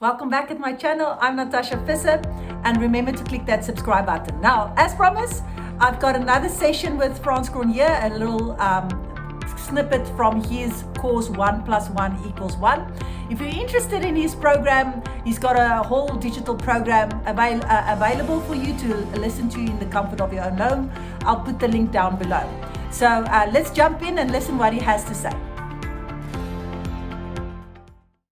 Welcome back at my channel. I'm Natasha Visser, and remember to click that subscribe button. Now, as promised, I've got another session with Frans Cronje, a little snippet from his course 1 + 1 = 1. If you're interested in his program, he's got a whole digital program available for you to listen to in the comfort of your own home. I'll put the link down below. So let's jump in and listen what he has to say.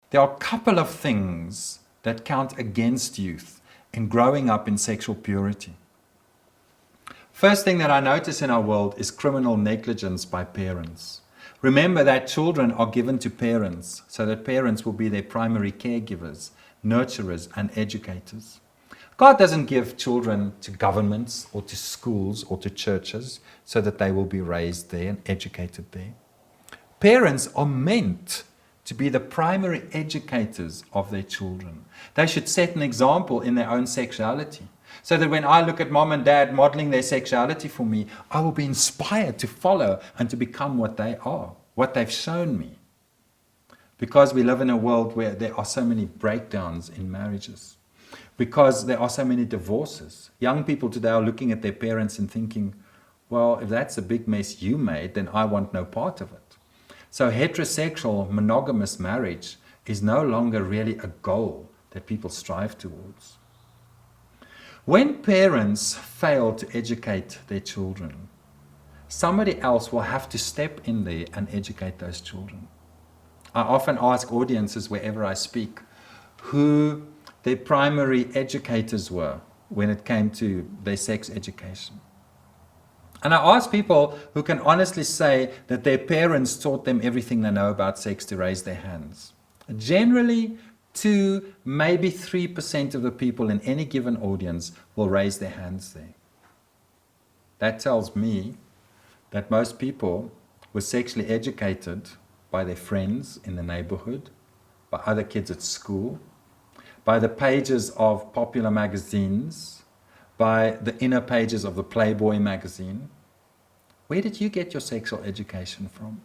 There are a couple of things that count against youth in growing up in sexual purity. First thing that I notice in our world is criminal negligence by parents. Remember that children are given to parents so that parents will be their primary caregivers, nurturers, and educators. God doesn't give children to governments or to schools or to churches so that they will be raised there and educated there. Parents are meant to be the primary educators of their children. They should set an example in their own sexuality, so that when I look at mom and dad modeling their sexuality for me, I will be inspired to follow and to become what they are, what they've shown me. Because we live in a world where there are so many breakdowns in marriages, because there are so many divorces. Young people today are looking at their parents and thinking, well, if that's a big mess you made, then I want no part of it. So heterosexual, monogamous marriage is no longer really a goal that people strive towards. When parents fail to educate their children, somebody else will have to step in there and educate those children. I often ask audiences wherever I speak who their primary educators were when it came to their sex education. And I ask people who can honestly say that their parents taught them everything they know about sex to raise their hands. Generally, 2, maybe 3% of the people in any given audience will raise their hands there. That tells me that most people were sexually educated by their friends in the neighborhood, by other kids at school, by the pages of popular magazines, by the inner pages of the Playboy magazine. Where did you get your sexual education from?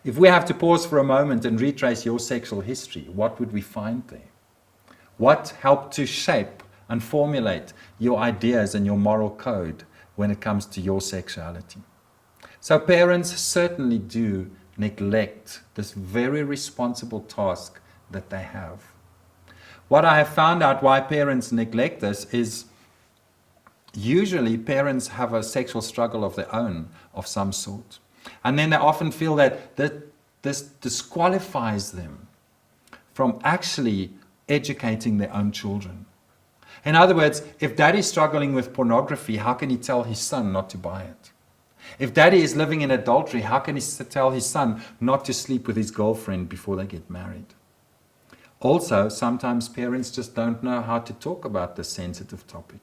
If we have to pause for a moment and retrace your sexual history, what would we find there? What helped to shape and formulate your ideas and your moral code when it comes to your sexuality? So parents certainly do neglect this very responsible task that they have. What I have found out why parents neglect this is usually parents have a sexual struggle of their own of some sort. And then they often feel that this disqualifies them from actually educating their own children. In other words, if daddy is struggling with pornography, how can he tell his son not to buy it? If daddy is living in adultery, how can he tell his son not to sleep with his girlfriend before they get married? Also, sometimes parents just don't know how to talk about this sensitive topic.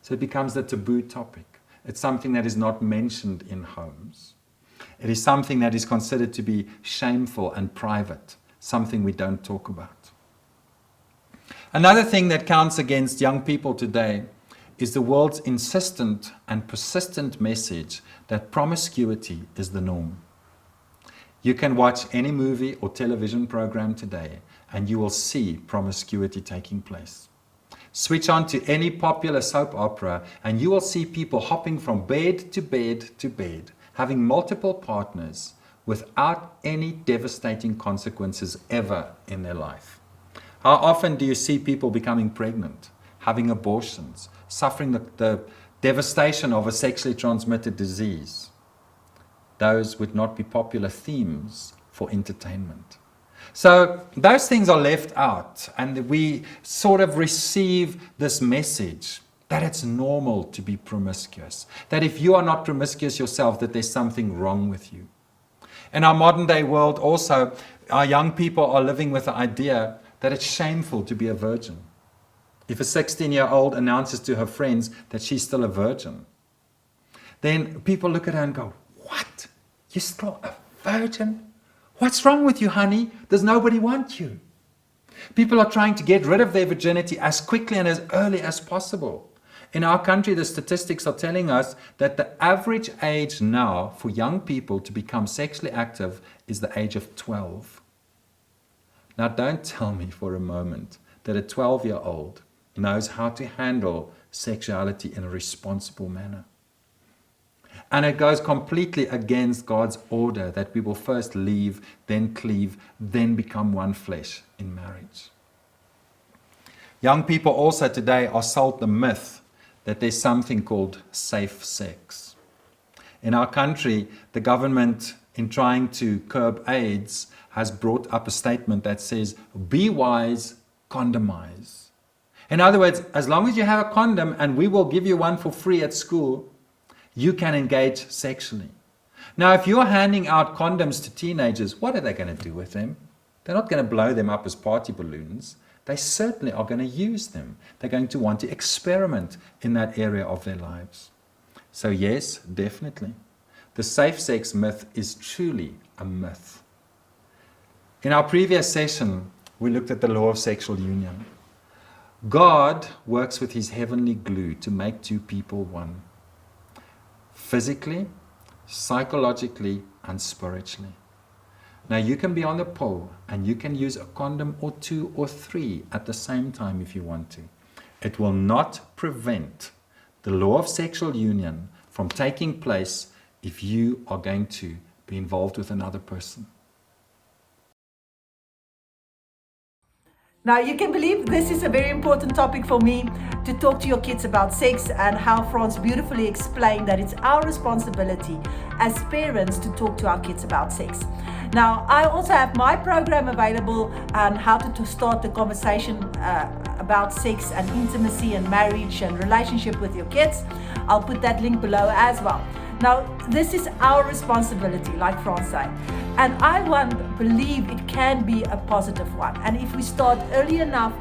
So it becomes a taboo topic. It's something that is not mentioned in homes. It is something that is considered to be shameful and private, something we don't talk about. Another thing that counts against young people today is the world's insistent and persistent message that promiscuity is the norm. You can watch any movie or television program today and you will see promiscuity taking place. Switch on to any popular soap opera and you will see people hopping from bed to bed to bed, having multiple partners without any devastating consequences ever in their life. How often do you see people becoming pregnant, having abortions, suffering the devastation of a sexually transmitted disease? Those would not be popular themes for entertainment. So those things are left out, and we sort of receive this message that it's normal to be promiscuous, that if you are not promiscuous yourself, that there's something wrong with you. In our modern day world also, our young people are living with the idea that it's shameful to be a virgin. If a 16-year-old announces to her friends that she's still a virgin, then people look at her and go, "What? You're still a virgin? What's wrong with you, honey? Does nobody want you?" People are trying to get rid of their virginity as quickly and as early as possible. In our country, the statistics are telling us that the average age now for young people to become sexually active is the age of 12. Now, don't tell me for a moment that a 12-year-old knows how to handle sexuality in a responsible manner. And it goes completely against God's order that we will first leave, then cleave, then become one flesh in marriage. Young people also today are sold the myth that there's something called safe sex. In our country, the government, in trying to curb AIDS, has brought up a statement that says, be wise, condomize. In other words, as long as you have a condom and we will give you one for free at school, you can engage sexually. Now, if you're handing out condoms to teenagers, what are they going to do with them? They're not going to blow them up as party balloons. They certainly are going to use them. They're going to want to experiment in that area of their lives. So yes, definitely. The safe sex myth is truly a myth. In our previous session, we looked at the law of sexual union. God works with his heavenly glue to make two people one. Physically, psychologically, and spiritually. Now you can be on the pole and you can use a condom or two or three at the same time if you want to. It will not prevent the law of sexual union from taking place if you are going to be involved with another person. Now, you can believe this is a very important topic for me to talk to your kids about sex, and how Frans beautifully explained that it's our responsibility as parents to talk to our kids about sex. Now, I also have my program available on how to start the conversation about sex and intimacy and marriage and relationship with your kids. I'll put that link below as well. Now, this is our responsibility, like Frans said. And I believe it can be a positive one. And if we start early enough,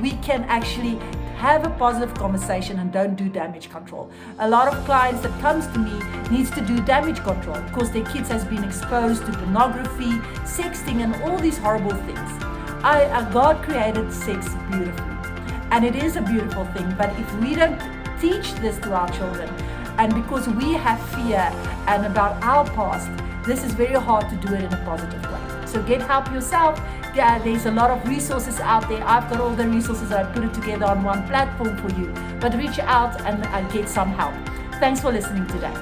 we can actually have a positive conversation and don't do damage control. A lot of clients that comes to me needs to do damage control because their kids has been exposed to pornography, sexting, and all these horrible things. God created sex beautifully. And it is a beautiful thing. But if we don't teach this to our children, and because we have fear and about our past, this is very hard to do it in a positive way. So get help yourself. There's a lot of resources out there. I've got all the resources. I put it together on one platform for you. But reach out and get some help. Thanks for listening today.